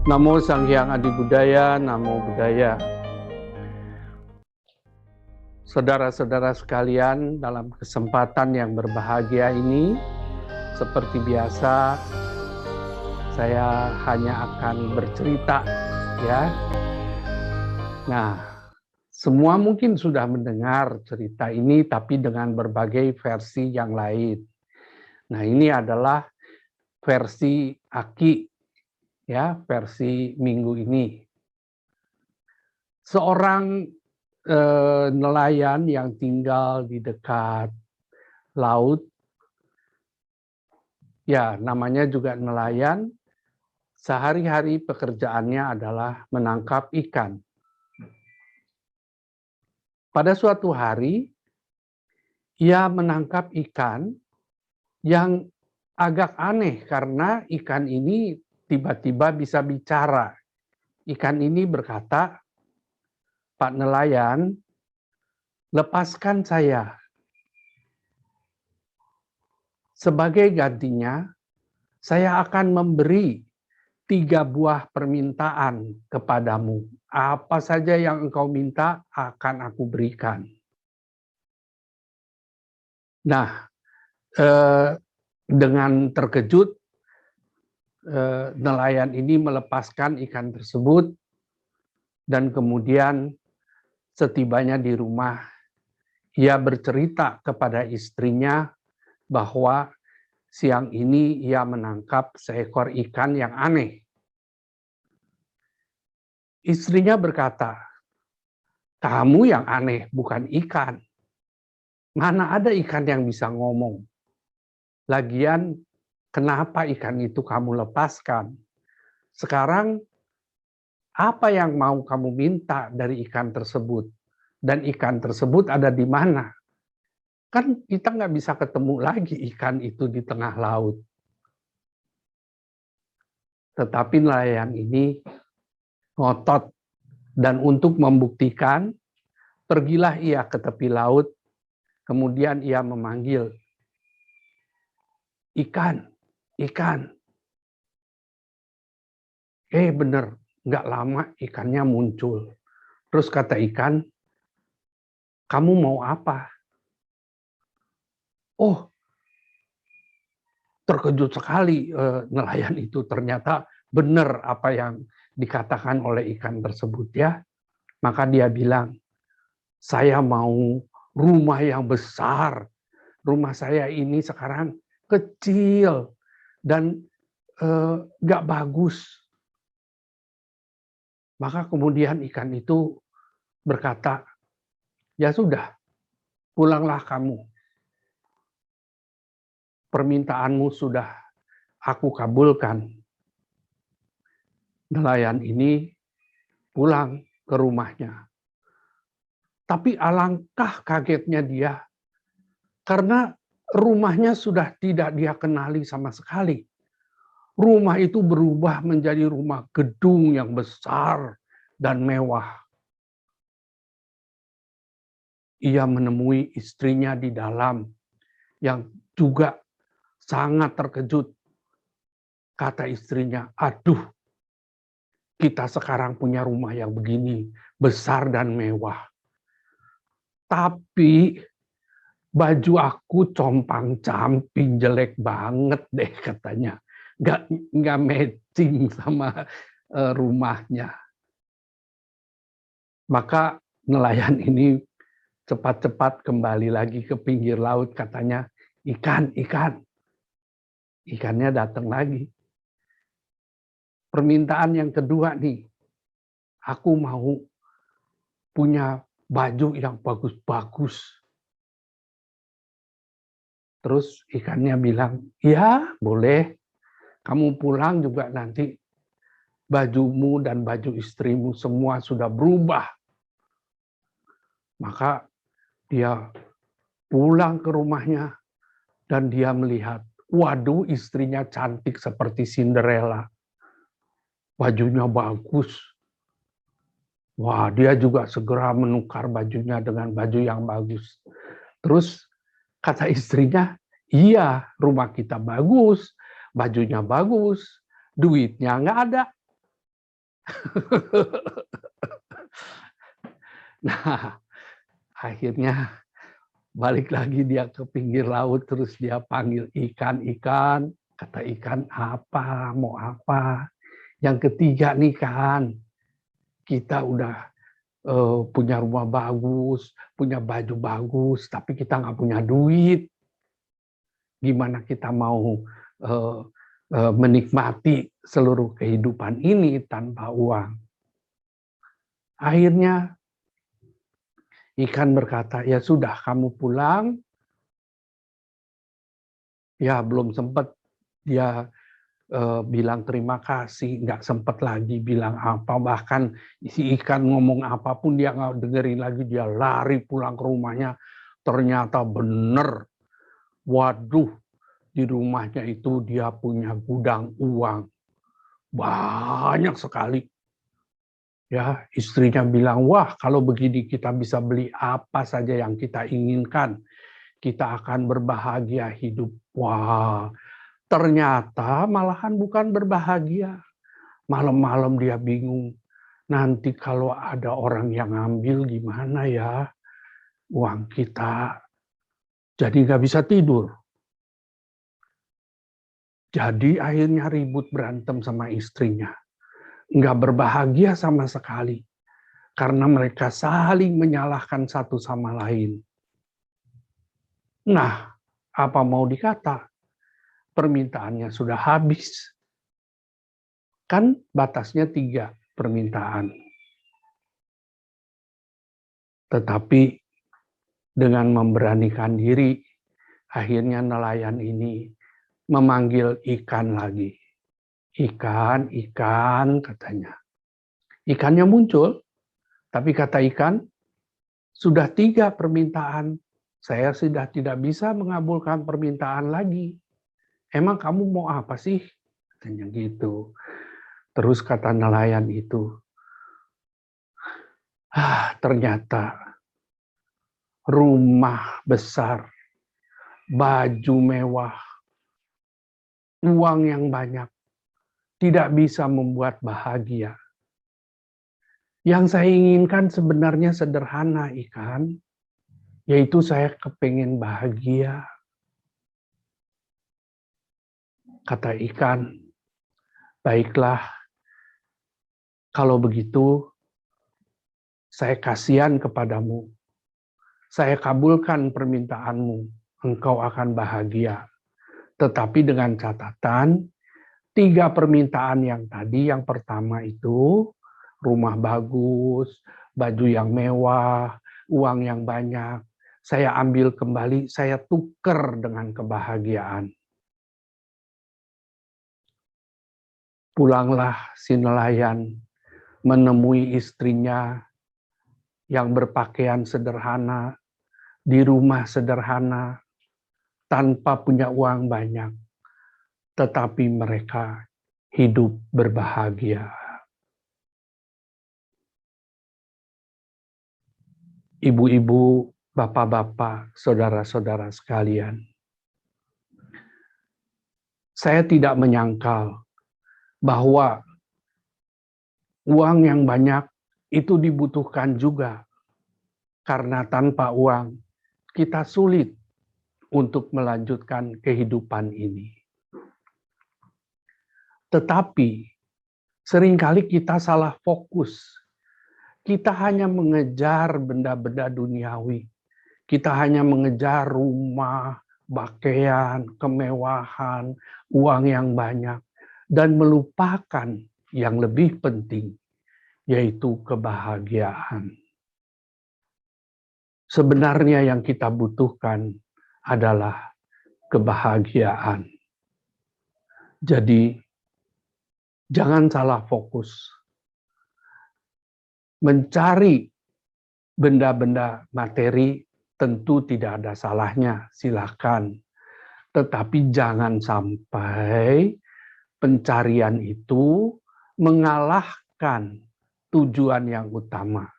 Namo Sang Hyang Adi Budaya, Namo Buddhaya. Saudara-saudara sekalian, dalam kesempatan yang berbahagia ini, seperti biasa, saya hanya akan bercerita, ya. Nah, semua mungkin sudah mendengar cerita ini, tapi dengan berbagai versi yang lain. Nah, ini adalah versi Aki, ya, versi minggu ini. Seorang nelayan yang tinggal di dekat laut, ya namanya juga nelayan, sehari-hari pekerjaannya adalah menangkap ikan. Pada suatu hari, ia menangkap ikan yang agak aneh karena ikan ini tiba-tiba bisa bicara. Ikan ini berkata, "Pak nelayan, lepaskan saya. Sebagai gantinya, saya akan memberi 3 buah permintaan kepadamu. Apa saja yang engkau minta akan aku berikan." Nah, dengan terkejut, nelayan ini melepaskan ikan tersebut, dan kemudian setibanya di rumah, ia bercerita kepada istrinya bahwa siang ini ia menangkap seekor ikan yang aneh. Istrinya berkata, "Kamu yang aneh, bukan ikan. Mana ada ikan yang bisa ngomong? Lagian, kenapa ikan itu kamu lepaskan? Sekarang, apa yang mau kamu minta dari ikan tersebut? Dan ikan tersebut ada di mana? Kan kita nggak bisa ketemu lagi ikan itu di tengah laut." Tetapi nelayan ini ngotot, dan untuk membuktikan, pergilah ia ke tepi laut, kemudian ia memanggil, "Ikan, ikan." Bener, nggak lama ikannya muncul. Terus kata ikan, "Kamu mau apa?" Oh, terkejut sekali nelayan itu, ternyata benar apa yang dikatakan oleh ikan tersebut, ya. Maka dia bilang, "Saya mau rumah yang besar. Rumah saya ini sekarang kecil dan nggak bagus." Maka kemudian ikan itu berkata, "Ya sudah, pulanglah kamu. Permintaanmu sudah aku kabulkan." Nelayan ini pulang ke rumahnya. Tapi alangkah kagetnya dia, karena rumahnya sudah tidak dia kenali sama sekali. Rumah itu berubah menjadi rumah gedung yang besar dan mewah. Ia menemui istrinya di dalam, yang juga sangat terkejut. Kata istrinya, "Aduh, kita sekarang punya rumah yang begini, besar dan mewah. Tapi baju aku compang-camping, jelek banget deh," katanya. Nggak matching sama rumahnya. Maka nelayan ini cepat-cepat kembali lagi ke pinggir laut, katanya, "Ikan, ikan." Ikannya datang lagi. "Permintaan yang kedua nih, aku mau punya baju yang bagus-bagus." Terus ikannya bilang, "Ya boleh, kamu pulang juga nanti bajumu dan baju istrimu semua sudah berubah." Maka dia pulang ke rumahnya dan dia melihat, waduh, istrinya cantik seperti Cinderella. Bajunya bagus. Wah, dia juga segera menukar bajunya dengan baju yang bagus. Terus kata istrinya, "Iya, rumah kita bagus, bajunya bagus, duitnya nggak ada." Nah, akhirnya balik lagi dia ke pinggir laut, terus dia panggil ikan-ikan. Kata ikan, apa, mau apa? Yang ketiga nih kan, kita udah punya rumah bagus, punya baju bagus, tapi kita nggak punya duit. Gimana kita mau menikmati seluruh kehidupan ini tanpa uang? Akhirnya ikan berkata, ya sudah kamu pulang. Ya belum sempat dia bilang terima kasih, nggak sempat lagi bilang apa, bahkan si ikan ngomong apapun dia nggak dengerin lagi, dia lari pulang ke rumahnya. Ternyata bener, waduh, di rumahnya itu dia punya gudang uang banyak sekali. Ya, istrinya bilang, wah kalau begini kita bisa beli apa saja yang kita inginkan, kita akan berbahagia hidup. Wah, ternyata malahan bukan berbahagia. Malam-malam dia bingung, nanti kalau ada orang yang ngambil gimana ya uang kita. Jadi nggak bisa tidur. Jadi akhirnya ribut berantem sama istrinya. Nggak berbahagia sama sekali. Karena mereka saling menyalahkan satu sama lain. Nah, apa mau dikata? Permintaannya sudah habis. Kan batasnya 3 permintaan. Tetapi dengan memberanikan diri, akhirnya nelayan ini memanggil ikan lagi. Ikan, ikan, katanya. Ikannya muncul, tapi kata ikan, sudah 3 permintaan. Saya sudah tidak bisa mengabulkan permintaan lagi. Emang kamu mau apa sih? Katanya gitu. Terus kata nelayan itu, ternyata rumah besar, baju mewah, uang yang banyak, tidak bisa membuat bahagia. Yang saya inginkan sebenarnya sederhana, ikan, yaitu saya kepengen bahagia. Kata ikan, baiklah, kalau begitu saya kasihan kepadamu. Saya kabulkan permintaanmu, engkau akan bahagia. Tetapi dengan catatan, 3 permintaan yang tadi, yang pertama itu, rumah bagus, baju yang mewah, uang yang banyak, saya ambil kembali, saya tuker dengan kebahagiaan. Pulanglah si nelayan menemui istrinya yang berpakaian sederhana, di rumah sederhana, tanpa punya uang banyak, tetapi mereka hidup berbahagia. Ibu-ibu, bapak-bapak, saudara-saudara sekalian, saya tidak menyangkal bahwa uang yang banyak itu dibutuhkan juga, karena tanpa uang kita sulit untuk melanjutkan kehidupan ini. Tetapi seringkali kita salah fokus. Kita hanya mengejar benda-benda duniawi. Kita hanya mengejar rumah, pakaian, kemewahan, uang yang banyak, dan melupakan yang lebih penting, yaitu kebahagiaan. Sebenarnya yang kita butuhkan adalah kebahagiaan. Jadi, jangan salah fokus. Mencari benda-benda materi tentu tidak ada salahnya, silakan. Tetapi jangan sampai pencarian itu mengalahkan tujuan yang utama,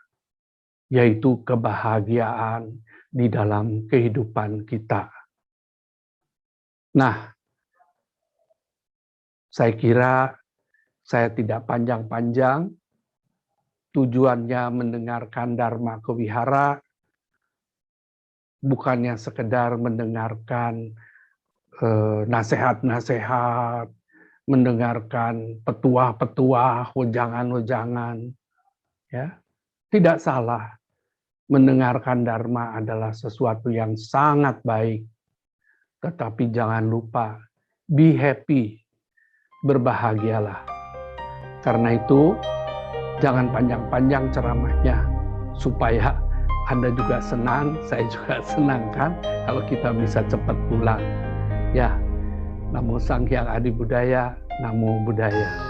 yaitu kebahagiaan di dalam kehidupan kita. Nah, saya kira saya tidak panjang-panjang, tujuannya mendengarkan Dharma Kewihara, bukannya sekedar mendengarkan nasihat-nasihat, mendengarkan petuah-petuah, wejangan-wejangan. Ya, tidak salah. Mendengarkan Dharma adalah sesuatu yang sangat baik. Tetapi jangan lupa, be happy, berbahagialah. Karena itu, jangan panjang-panjang ceramahnya, supaya Anda juga senang, saya juga senang kan, kalau kita bisa cepat pulang. Ya, Namo Sang Hyang Adi Budaya, Namo Buddhaya.